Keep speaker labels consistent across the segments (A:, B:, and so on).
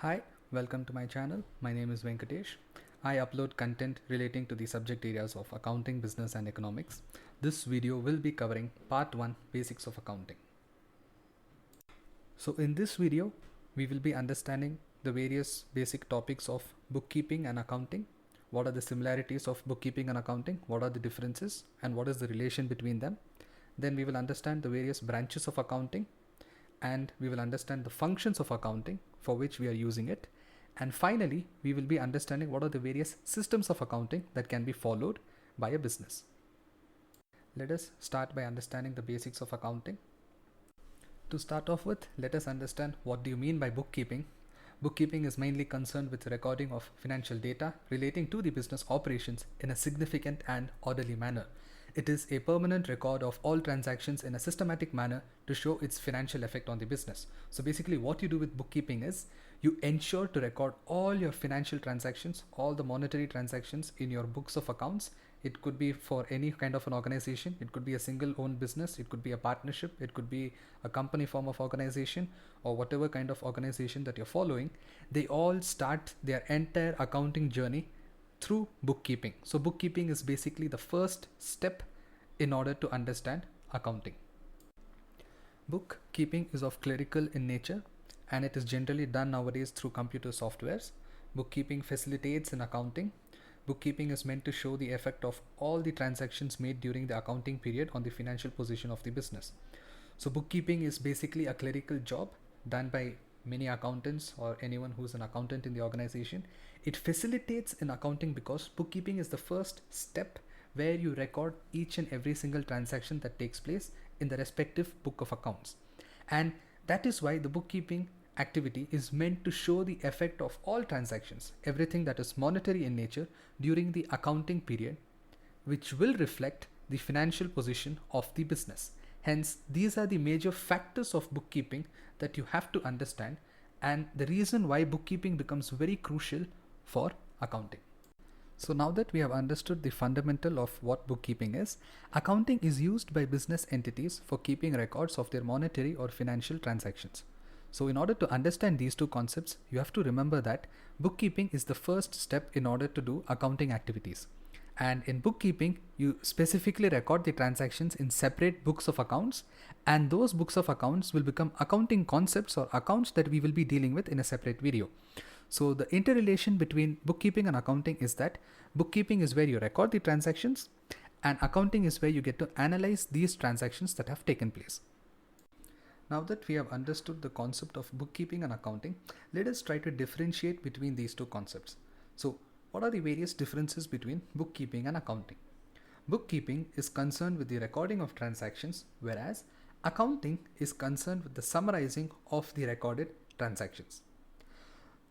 A: Hi, welcome to my channel. My name is Venkatesh. I upload content relating to the subject areas of accounting, business, and economics. This video will be covering part 1 Basics of Accounting. So, in this video, we will be understanding the various basic topics of bookkeeping and accounting. What are the similarities of bookkeeping and accounting? What are the differences? And what is the relation between them? Then we will understand the various branches of accounting, and we will understand the functions of accounting for which we are using it. And finally, we will be understanding what are the various systems of accounting that can be followed by a business. Let us start by understanding the basics of accounting. To start off with, let us understand what do you mean by bookkeeping. Bookkeeping is mainly concerned with recording of financial data relating to the business operations in a significant and orderly manner. It is a permanent record of all transactions in a systematic manner to show its financial effect on the business. So basically what you do with bookkeeping is you ensure to record all your financial transactions, all the monetary transactions in your books of accounts. It could be for any kind of an organization. It could be a single owned business. It could be a partnership. It could be a company form of organization, or whatever kind of organization that you're following. They all start their entire accounting journey through bookkeeping. So bookkeeping is basically the first step in order to understand accounting. Bookkeeping is of clerical in nature, and it is generally done nowadays through computer softwares. Bookkeeping facilitates in accounting. Bookkeeping is meant to show the effect of all the transactions made during the accounting period on the financial position of the business. So bookkeeping is basically a clerical job done by many accountants or anyone who's an accountant in the organization. It facilitates in accounting because bookkeeping is the first step where you record each and every single transaction that takes place in the respective book of accounts. And that is why the bookkeeping activity is meant to show the effect of all transactions, everything that is monetary in nature during the accounting period, which will reflect the financial position of the business. Hence, these are the major factors of bookkeeping that you have to understand, and the reason why bookkeeping becomes very crucial for accounting. So now that we have understood the fundamental of what bookkeeping is, accounting is used by business entities for keeping records of their monetary or financial transactions. So in order to understand these two concepts, you have to remember that bookkeeping is the first step in order to do accounting activities. And in bookkeeping, you specifically record the transactions in separate books of accounts, and those books of accounts will become accounting concepts or accounts that we will be dealing with in a separate video. So the interrelation between bookkeeping and accounting is that bookkeeping is where you record the transactions, and accounting is where you get to analyze these transactions that have taken place. Now that we have understood the concept of bookkeeping and accounting, let us try to differentiate between these two concepts. So, what are the various differences between bookkeeping and accounting? Bookkeeping is concerned with the recording of transactions, whereas accounting is concerned with the summarizing of the recorded transactions.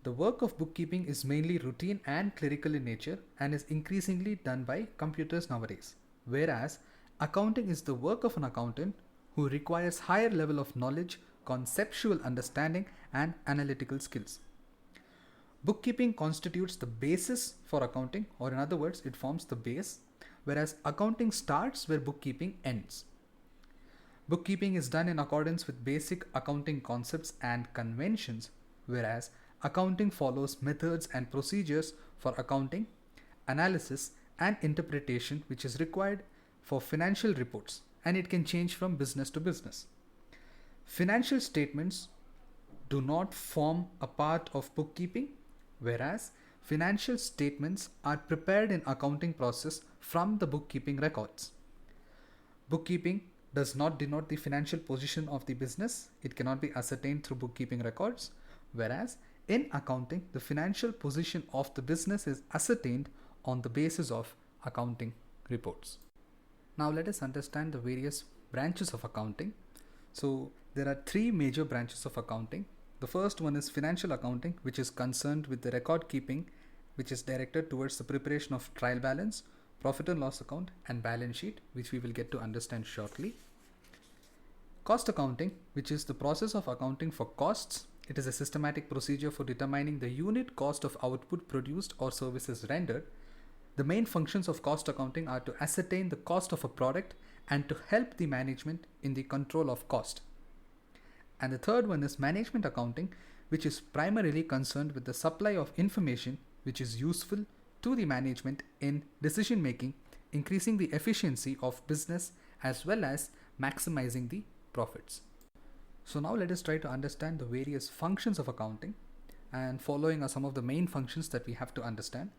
A: The work of bookkeeping is mainly routine and clerical in nature and is increasingly done by computers nowadays, whereas accounting is the work of an accountant who requires higher level of knowledge, conceptual understanding, and analytical skills. Bookkeeping constitutes the basis for accounting, or in other words, it forms the base, whereas accounting starts where bookkeeping ends. Bookkeeping is done in accordance with basic accounting concepts and conventions, whereas accounting follows methods and procedures for accounting, analysis, and interpretation which is required for financial reports, and it can change from business to business. Financial statements do not form a part of bookkeeping, whereas financial statements are prepared in accounting process from the bookkeeping records. Bookkeeping does not denote the financial position of the business. It cannot be ascertained through bookkeeping records, whereas in accounting, the financial position of the business is ascertained on the basis of accounting reports. Now let us understand the various branches of accounting. So there are three major branches of accounting. The first one is financial accounting, which is concerned with the record keeping, which is directed towards the preparation of trial balance, profit and loss account, and balance sheet, which we will get to understand shortly. Cost accounting, which is the process of accounting for costs. It is a systematic procedure for determining the unit cost of output produced or services rendered. The main functions of cost accounting are to ascertain the cost of a product and to help the management in the control of cost. And the third one is management accounting, which is primarily concerned with the supply of information which is useful to the management in decision making, increasing the efficiency of business as well as maximizing the profits. So now let us try to understand the various functions of accounting, and following are some of the main functions that we have to understand,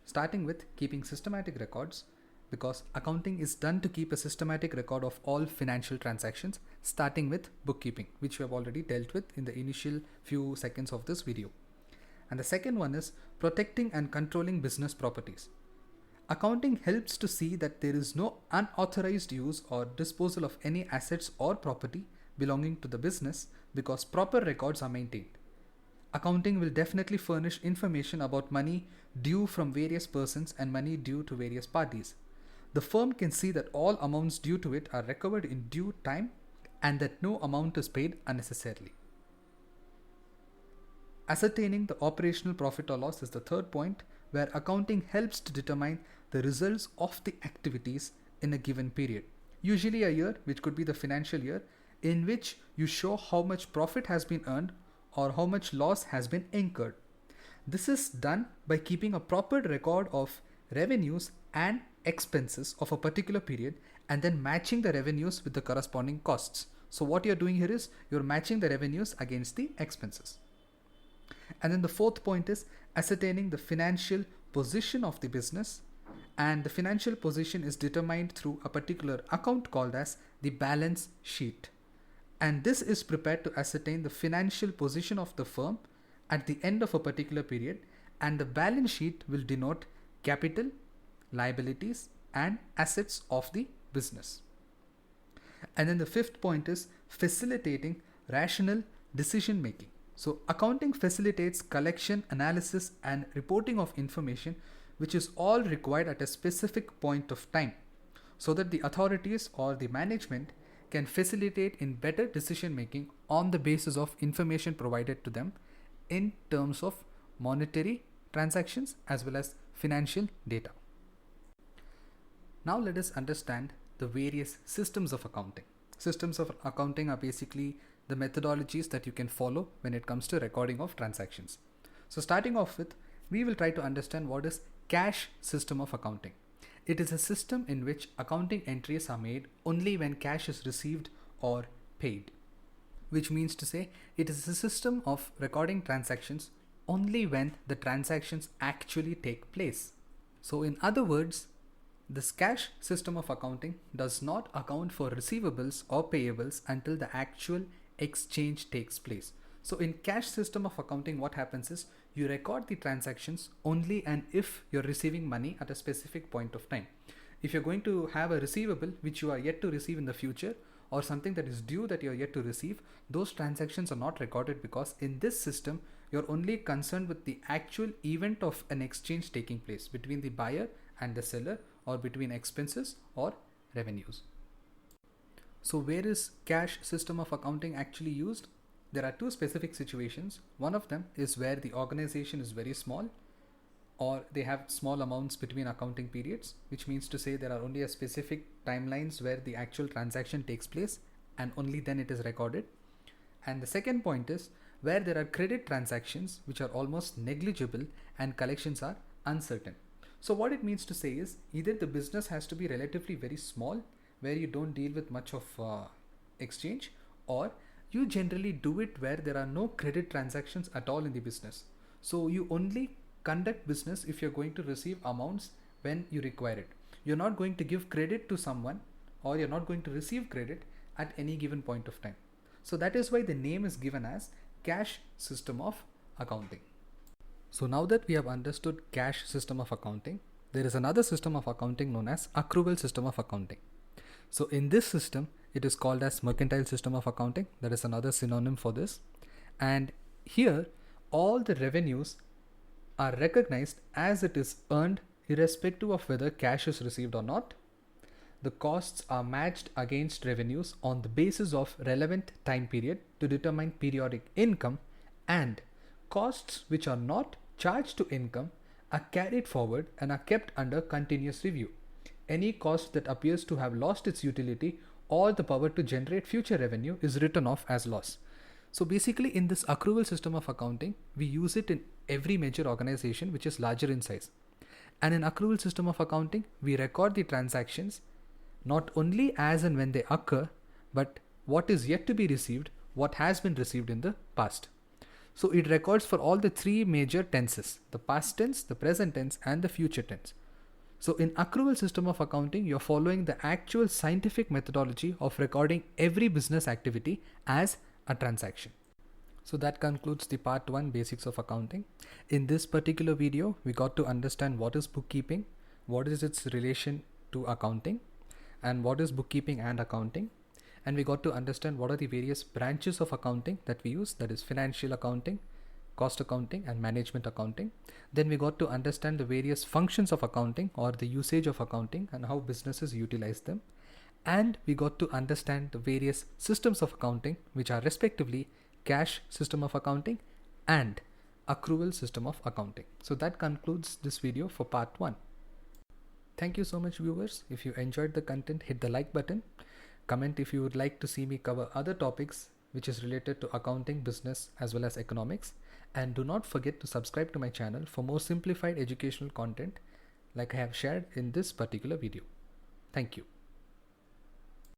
A: starting with keeping systematic records, because accounting is done to keep a systematic record of all financial transactions, starting with bookkeeping, which we have already dealt with in the initial few seconds of this video. And the second one is protecting and controlling business properties. Accounting helps to see that there is no unauthorized use or disposal of any assets or property belonging to the business, because proper records are maintained. Accounting will definitely furnish information about money due from various persons and money due to various parties. The firm can see that all amounts due to it are recovered in due time and that no amount is paid unnecessarily. Ascertaining the operational profit or loss is the third point, where accounting helps to determine the results of the activities in a given period. Usually a year, which could be the financial year, in which you show how much profit has been earned or how much loss has been incurred. This is done by keeping a proper record of revenues and expenses of a particular period and then matching the revenues with the corresponding costs. So what you're doing here is you're matching the revenues against the expenses. And then the fourth point is ascertaining the financial position of the business, and the financial position is determined through a particular account called as the balance sheet. And this is prepared to ascertain the financial position of the firm at the end of a particular period, and the balance sheet will denote capital, liabilities and assets of the business. And then the fifth point is facilitating rational decision making. So accounting facilitates collection, analysis and reporting of information which is all required at a specific point of time, so that the authorities or the management can facilitate in better decision making on the basis of information provided to them in terms of monetary transactions as well as financial data. Now let us understand the various systems of accounting. Systems of accounting are basically the methodologies that you can follow when it comes to recording of transactions. So starting off with, we will try to understand what is cash system of accounting. It is a system in which accounting entries are made only when cash is received or paid, which means to say it is a system of recording transactions only when the transactions actually take place. So in other words, this cash system of accounting does not account for receivables or payables until the actual exchange takes place. So in cash system of accounting, what happens is you record the transactions only and if you're receiving money at a specific point of time. If you're going to have a receivable which you are yet to receive in the future, or something that is due that you're yet to receive, those transactions are not recorded, because in this system you're only concerned with the actual event of an exchange taking place between the buyer and the seller, or between expenses or revenues. So where is cash system of accounting actually used? There are two specific situations. One of them is where the organization is very small, or they have small amounts between accounting periods, which means to say there are only a specific timelines where the actual transaction takes place and only then it is recorded. And the second point is where there are credit transactions which are almost negligible and collections are uncertain. So what it means to say is either the business has to be relatively very small where you don't deal with much of exchange, or you generally do it where there are no credit transactions at all in the business. So you only conduct business if you're going to receive amounts when you require it. You're not going to give credit to someone, or you're not going to receive credit at any given point of time. So that is why the name is given as cash system of accounting. So now that we have understood cash system of accounting, there is another system of accounting known as accrual system of accounting. So in this system, it is called as mercantile system of accounting. That is another synonym for this. And here, all the revenues are recognized as it is earned irrespective of whether cash is received or not. The costs are matched against revenues on the basis of relevant time period to determine periodic income, and costs which are not charged to income are carried forward and are kept under continuous review. Any cost that appears to have lost its utility or the power to generate future revenue is written off as loss. So basically, in this accrual system of accounting, we use it in every major organization which is larger in size. And in accrual system of accounting, we record the transactions not only as and when they occur, but what is yet to be received, what has been received in the past. So it records for all the three major tenses: the past tense, the present tense, and the future tense. So in accrual system of accounting, you're following the actual scientific methodology of recording every business activity as a transaction. So that concludes the part 1, basics of accounting. In this particular video, we got to understand what is bookkeeping, what is its relation to accounting, and what is bookkeeping and accounting. And we got to understand what are the various branches of accounting that we use, that is financial accounting, cost accounting, and management accounting. Then we got to understand the various functions of accounting or the usage of accounting and how businesses utilize them. And we got to understand the various systems of accounting, which are respectively cash system of accounting and accrual system of accounting. So that concludes this video for part 1. Thank you so much, viewers. If you enjoyed the content, hit the like button. Comment if you would like to see me cover other topics which is related to accounting, business, as well as economics. And do not forget to subscribe to my channel for more simplified educational content like I have shared in this particular video. Thank you.